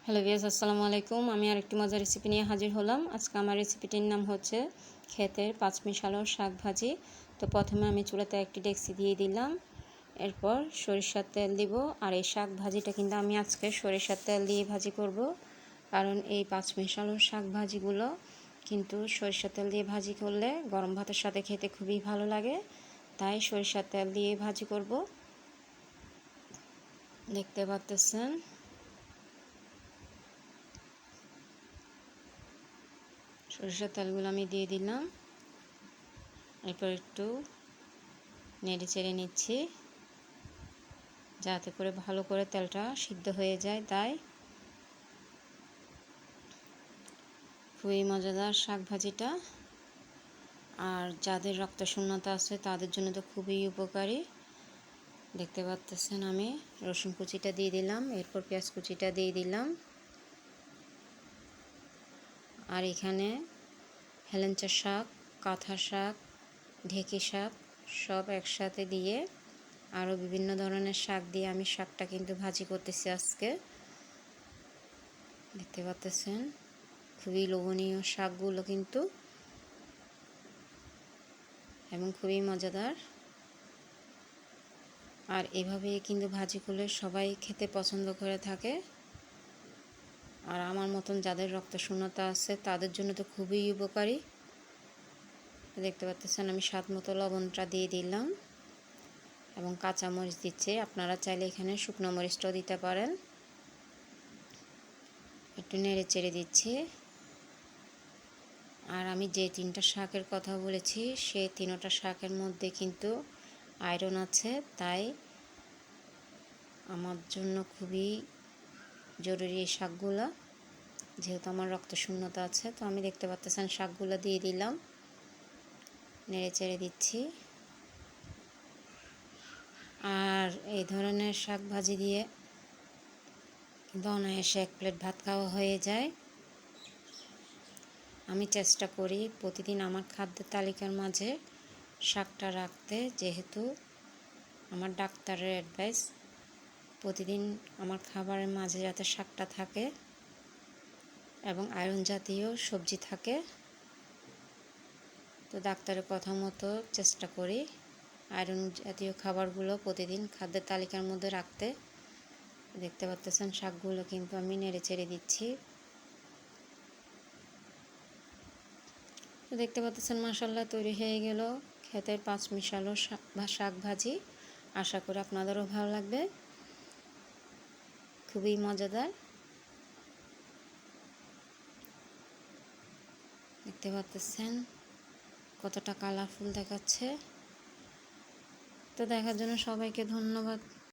Hello viewers, আসসালামু আলাইকুম। আমি আরেকটি মজার রেসিপি নিয়ে হাজির হলাম। আজকে আমার রেসিপিটির নাম হচ্ছে ক্ষেতের পাঁচমিশালো শাক ভাজি। তো প্রথমে আমি চুলাতে একটি ডেকচি দিয়ে দিলাম, এরপর সরিষার তেল দিব। আর এই শাক ভাজিটা কিন্তু আমি আজকে সরিষার তেল দিয়ে ভাজি করব, কারণ এই পাঁচমিশালো শাক ভাজিগুলো কিন্তু সরিষার তেল দিয়ে ভাজি করলে গরম ভাতের সাথে খেতে খুবই ভালো লাগে। তাই সরিষার তেল দিয়ে ভাজি করব। দেখতে পাচ্ছেন সরিষার তেলগুলো আমি দিয়ে দিলাম, এরপর একটু নেড়ে চেড়ে নিচ্ছি যাতে করে ভালো করে তেলটা সিদ্ধ হয়ে যায়। তাই খুবই মজাদার শাক ভাজিটা, আর যাদের রক্তশূন্যতা আছে তাদের জন্য তো খুবই উপকারী। দেখতে পাচ্ছেন আমি রসুন কুচিটা দিয়ে দিলাম, এরপর পেঁয়াজ কুচিটা দিয়ে দিলাম, আর এখানে হেলেঞ্চা শাক, কাঁথা শাক, ঢেঁকি শাক সব একসাথে দিয়ে আরও বিভিন্ন ধরনের শাক দিয়ে আমি শাকটা কিন্তু ভাজি করতেছি আজকে। দেখতে পাচ্ছেন খুবই লোভনীয় শাকগুলো কিন্তু, এবং খুবই মজাদার। আর এভাবেই কিন্তু ভাজি করলে সবাই খেতে পছন্দ করে থাকে। আর আমার মতন যাদের রক্তশূন্যতা আছে তাদের জন্য তো খুবই উপকারী। দেখতে পাচ্ছেন আমি স্বাদ মতো লবণটা দিয়ে দিলাম এবং কাঁচামরিচ দিচ্ছে। আপনারা চাইলে এখানে শুকনো মরিচটাও দিতে পারেন। একটু নেড়ে চেড়ে দিচ্ছি। আর আমি যে তিনটা শাকের কথা বলেছি সেই তিনটা শাকের মধ্যে কিন্তু আয়রন আছে, তাই আমার জন্য খুবই জরুরি এই শাকগুলো, যেহেতু আমার রক্তশূন্যতা আছে। তো আমি দেখতে পাচ্ছেন শাকগুলো দিয়ে দিলাম, নেড়ে চেড়ে দিচ্ছি। আর এই ধরনের শাক ভাজি দিয়ে কিন্তু অনায়াসে এক প্লেট ভাত খাওয়া হয়ে যায়। আমি চেষ্টা করি প্রতিদিন আমার খাদ্য তালিকার মাঝে শাকটা রাখতে, যেহেতু আমার ডাক্তারের অ্যাডভাইস প্রতিদিন আমার খাবারের মাঝে যাতে শাকটা থাকে এবং আয়রন জাতীয় সবজি থাকে। তো ডাক্তারের কথা মতো চেষ্টা করি আয়রন জাতীয় খাবারগুলো প্রতিদিন খাদ্যের তালিকার মধ্যে রাখতে। দেখতে পাচ্ছেন শাকগুলো কিন্তু আমি নেড়ে চেড়ে দিচ্ছি। তো দেখতে পাচ্ছেন মাশাআল্লাহ তৈরি হয়ে গেল ক্ষেতের পাঁচমিশালো শাক ভাজি। আশা করি আপনাদেরও ভালো লাগবে, খুবই মজাদার। দেখতে পাচ্ছেন কতটা কালারফুল দেখাচ্ছে। তো দেখার জন্য সবাইকে ধন্যবাদ।